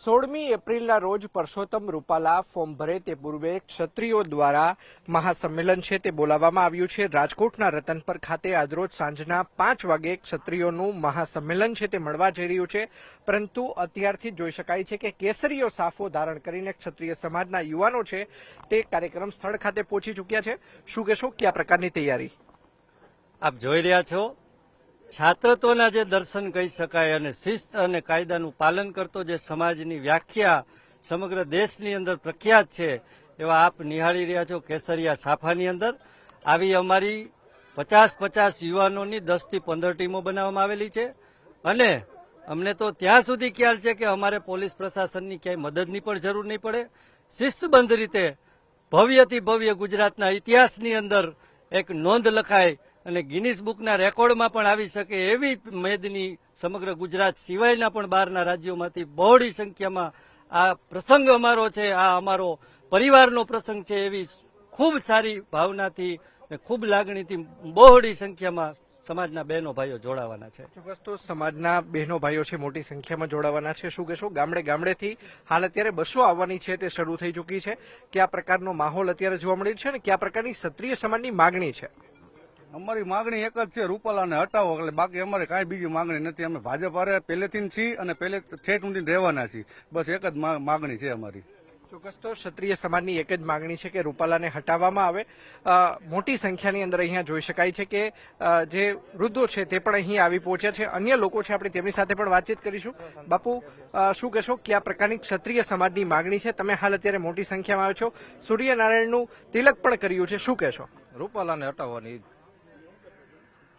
16મી એપ્રિલના રોજ પરસોત્તમ રૂપાલા ફોર્મ ભરે તે પૂર્વે ક્ષત્રિયો દ્વારા મહાસંમેલન છે તે બોલાવવામાં આવ્યું છે। રાજકોટના રતનપર ખાતે આજરોજ સાંજના 5 વાગે ક્ષત્રિયોનું મહાસંમેલન છે તે મળવા જઈ રહ્યું છે, પરંતુ અત્યારથી જોઈ શકાય છે કે કેસરીયો સાફો ધારણ કરીને ક્ષત્રિય સમાજના યુવાનો છે તે કાર્યક્રમ સ્થળ ખાતે પહોંચી ચૂક્યા છે। શું કહેશો, કયા પ્રકારની તૈયારી આપ જોઈ રહ્યા છો? છાત્રત્વના જે દર્શન કહી શકાય અને શિસ્ત અને કાયદાનું પાલન કરતો જે સમાજની વ્યાખ્યા સમગ્ર દેશની અંદર પ્રખ્યાત છે એવા આપ નિહાળી રહ્યા છો કેસરિયા સાફાની અંદર આવી અમારી 50-50 યુવાનોની 10 થી 15 ટીમો બનાવવામાં આવેલી છે અને અમને તો ત્યાં સુધી ખ્યાલ છે કે અમારે પોલીસ પ્રશાસનની ક્યાંય મદદની પણ જરૂર નહીં પડે। શિસ્તબંધ રીતે ભવ્યથી ભવ્ય ગુજરાતના ઇતિહાસની અંદર એક નોંધ લખાય અને ગિનીસ બુકના રેકોર્ડમાં પણ આવી શકે એવી મેદની સમગ્ર ગુજરાત સિવાયના પણ બહારના રાજ્યોમાંથી બહોળી સંખ્યામાં આ પ્રસંગ અમારો છે, આ અમારો પરિવારનો પ્રસંગ છે એવી ખૂબ સારી ભાવનાથી અને ખૂબ લાગણીથી બહોળી સંખ્યામાં સમાજના બહેનો ભાઈઓ જોડાવાના છે। ચોક્કસ તો સમાજના બહેનો ભાઈઓ છે મોટી સંખ્યામાં જોડાવાના છે। શું કહેશો, ગામડે ગામડેથી હાલ અત્યારે બસો આવવાની છે તે શરૂ થઈ ચૂકી છે, કયા પ્રકારનો માહોલ અત્યારે જોવા મળી છે અને કયા પ્રકારની ક્ષત્રિય સમાજની માગણી છે? અમારી માંગણી એક જ છે, રૂપાલાને હટાવો, એટલે બાકી અમારે કાંઈ બીજી માંગણી નથી। અમે ભાજપ હારે પહેલેથી છીએ અને પહેલે ઠેઠ ઊંધી રહેવાના છીએ, બસ એક જ માંગણી છે અમારી। ચોક્કસ તો ક્ષત્રિય સમાજની એક જ માંગણી છે કે રૂપાલાને હટાવવામાં આવે। મોટી સંખ્યાની અંદર અહીંયા જોઈ શકાય છે કે જે વૃદ્ધો છે તે પણ અહીં આવી પહોંચ્યા છે, અન્ય લોકો છે આપણે તેમની સાથે પણ વાતચીત કરીશું। બાપુ, શું કહેશો, કયા પ્રકારની ક્ષત્રિય સમાજની માંગણી છે? તમે હાલ અત્યારે મોટી સંખ્યામાં આવ્યો છો, સૂર્યનારાયણનું તિલક પણ કર્યું છે, શું કહેશો? રૂપાલાને હટાવવાની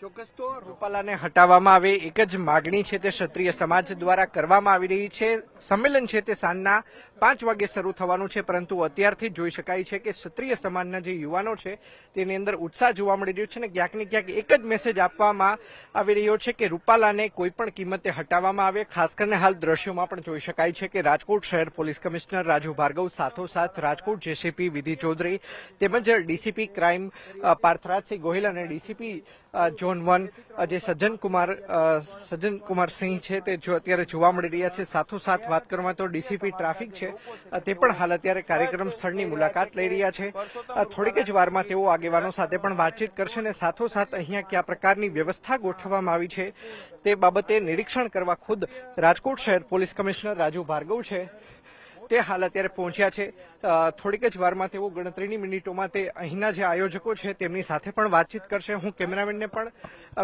ચોક્કસ તો રૂપાલાને હટાવવામાં આવે એક જ માગણી છે તે ક્ષત્રિય સમાજ દ્વારા કરવામાં આવી રહી છે। સંમેલન છે તે સાંજના 5 વાગે શરૂ થવાનું છે, પરંતુ અત્યારથી જોઈ શકાય છે કે ક્ષત્રિય સમાજના જે યુવાનો છે તેની અંદર ઉત્સાહ જોવા મળી રહ્યો છે અને ક્યાંક ને ક્યાંક એક જ મેસેજ આપવામાં આવી રહ્યો છે કે રૂપાલાને કોઈ પણ કિંમતે હટાવવામાં આવે। ખાસ કરીને હાલ દ્રશ્યોમાં પણ જોઈ શકાય છે કે રાજકોટ શહેર પોલીસ કમિશનર રાજુ ભાર્ગવ સાથોસાથ રાજકોટ જેસીપી વિધિ ચૌધરી તેમજ ડીસીપી ક્રાઇમ પાર્થરાજસિંહ ગોહિલ અને ડીસીપી ઝોન 1 જે સજ્જન કુમાર સિંહ છે તે અત્યારે જોવા મળી રહ્યા છે। સાથોસાથ વાત કરવામાં તો ડીસીપી ટ્રાફિક છે તે પણ હાલ અત્યારે કાર્યક્રમ સ્થળની મુલાકાત લઈ રહ્યા છે। થોડીક જ વારમાં તેઓ આગેવાનો સાથે પણ વાતચીત કરશે અને સાથોસાથ અહીંયા કયા પ્રકારની વ્યવસ્થા ગોઠવવામાં આવી છે તે બાબતે નિરીક્ષણ કરવા ખુદ રાજકોટ શહેર પોલીસ કમિશનર રાજુ ભાર્ગવ છે તે હાલ અત્યારે પહોંચ્યા છે। થોડીક જ વારમાં તેઓ ગણતરીની મિનિટોમાં તે અહીંના જે આયોજકો છે તેમની સાથે પણ વાતચીત કરશે। હું કેમેરામેનને પણ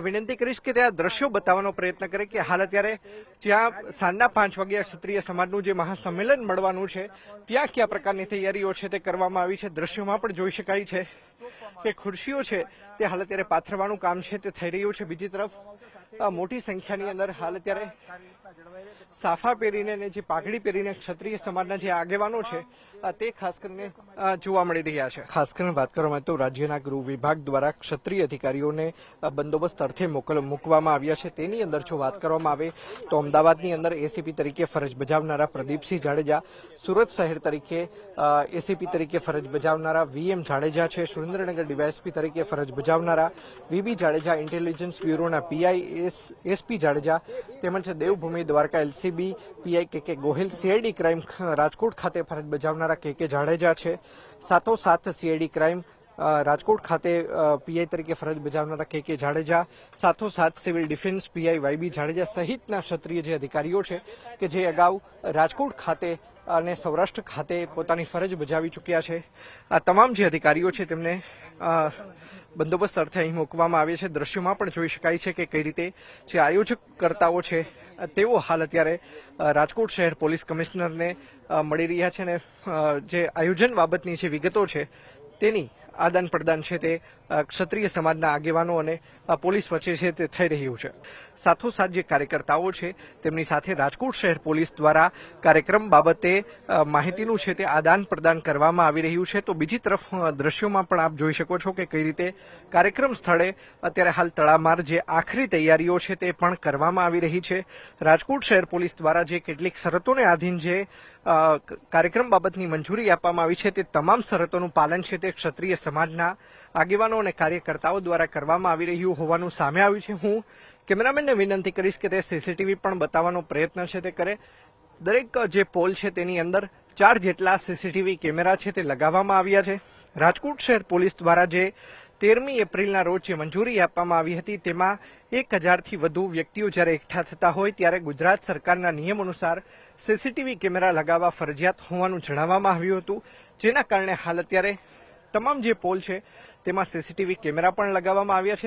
વિનંતી કરીશ કે તે આ દ્રશ્યો બતાવવાનો પ્રયત્ન કરે કે હાલ અત્યારે જ્યાં સાંજના 5 વાગ્યા ક્ષત્રિય સમાજનું જે મહાસંમેલન મળવાનું છે ત્યાં કયા પ્રકારની તૈયારીઓ છે તે કરવામાં આવી છે। દ્રશ્યોમાં પણ જોઈ શકાય છે કે ખુરશીઓ છે તે હાલ અત્યારે પાથરવાનું કામ છે તે થઈ રહ્યું છે। બીજી તરફ મોટી સંખ્યાની અંદર હાલ અત્યારે સાફા પહેરીને અને જે પાઘડી પહેરીને ક્ષત્રિય સમાજના જે આગેવાનો છે તે ખાસ કરીને જોવા મળી રહ્યા છે। ખાસ કરીને વાત કરવામાં તો રાજ્યના ગૃહ વિભાગ દ્વારા ક્ષત્રિય અધિકારીઓને બંદોબસ્ત અર્થે મૂકવામાં આવ્યા છે। તેની અંદર જો વાત કરવામાં આવે તો અમદાવાદની અંદર એસીપી તરીકે ફરજ બજાવનારા પ્રદીપસિંહ જાડેજા, સુરત શહેર તરીકે એસીપી તરીકે ફરજ બજાવનારા વીએમ જાડેજા છે, સુરેન્દ્રનગર ડીવાયએસપી તરીકે ફરજ બજાવનારા વીબી જાડેજા, ઇન્ટેલિજન્સ બ્યુરોના પીઆઈ એસપી જાડેજા તેમજ દેવભૂમિ દ્વારકા એલસીબી પીઆઈ કે ગોહિલ, સીઆઈડી ક્રાઇમ રાજકોટ ખાતે ફરજ બજાવનારા કે જાડેજા છે, સાથોસાથ સીઆઈડી ક્રાઇમ રાજકોટ ખાતે પીઆઈ તરીકે ફરજ બજાવનારા કે જાડેજા, સાથોસાથ civil defence PI YB Jadeja સહિતના ક્ષત્રિય જે અધિકારીઓ છે કે જે અગાઉ રાજકોટ ખાતે અને સૌરાષ્ટ્ર ખાતે પોતાની ફરજ બજાવી ચૂક્યા છે, આ તમામ જે અધિકારીઓ છે તેમને બંદોબસ્ત અર્થે અહીં મૂકવામાં આવે છે। દ્રશ્યોમાં પણ જોઈ શકાય છે કે કઈ રીતે જે આયોજકકર્તાઓ છે તેઓ હાલ અત્યારે રાજકોટ શહેર પોલીસ કમિશનરને મળી રહ્યા છે અને જે આયોજન બાબતની જે વિગતો છે તેની આદાન પ્રદાન છે તે ક્ષત્રિય સમાજના આગેવાનો અને પોલીસ વચ્ચે છે તે થઈ રહ્યું છે। સાથોસાથ જે કાર્યકર્તાઓ છે તેમની સાથે રાજકોટ શહેર પોલીસ દ્વારા કાર્યક્રમ બાબતે માહિતીનું છે તે આદાન પ્રદાન કરવામાં આવી રહ્યું છે। તો બીજી તરફ દ્રશ્યોમાં પણ આપ જોઈ શકો છો કે કઈ રીતે કાર્યક્રમ સ્થળે અત્યારે હાલ તડામાર જે આખરી તૈયારીઓ છે તે પણ કરવામાં આવી રહી છે। રાજકોટ શહેર પોલીસ દ્વારા જે કેટલીક શરતોને આધીન જે કાર્યક્રમ બાબતની મંજૂરી આપવામાં આવી છે તે તમામ શરતોનું પાલન છે તે ક્ષત્રિય સમાજના આગેવાનો અને કાર્યકર્તાઓ દ્વારા કરવામાં આવી રહ્યું હોવાનું સામે આવ્યું છે। હું કેમેરામેનને વિનંતી કરીશ કે તે સીસીટીવી પણ બતાવવાનો પ્રયત્ન છે તે કરે। દરેક જે પોલ છે તેની અંદર 4 જેટલા સીસીટીવી કેમેરા છે તે લગાવવામાં આવ્યા છે. રાજકોટ શહેર પોલીસ દ્વારા જે 13મી એપ્રિલના રોજ જે મંજૂરી આપવામાં આવી હતી તેમાં 1000થી વધુ વ્યક્તિઓ જ્યારે એકઠા થતા હોય ત્યારે ગુજરાત સરકારના નિયમ અનુસાર સીસીટીવી કેમેરા લગાવવા ફરજિયાત હોવાનું જણાવવામાં આવ્યું હતું, જેના કારણે હાલ અત્યારે તમામ જે પોલ છે તેમાં સીસીટીવી કેમેરા પણ લગાવવામાં આવ્યા છે.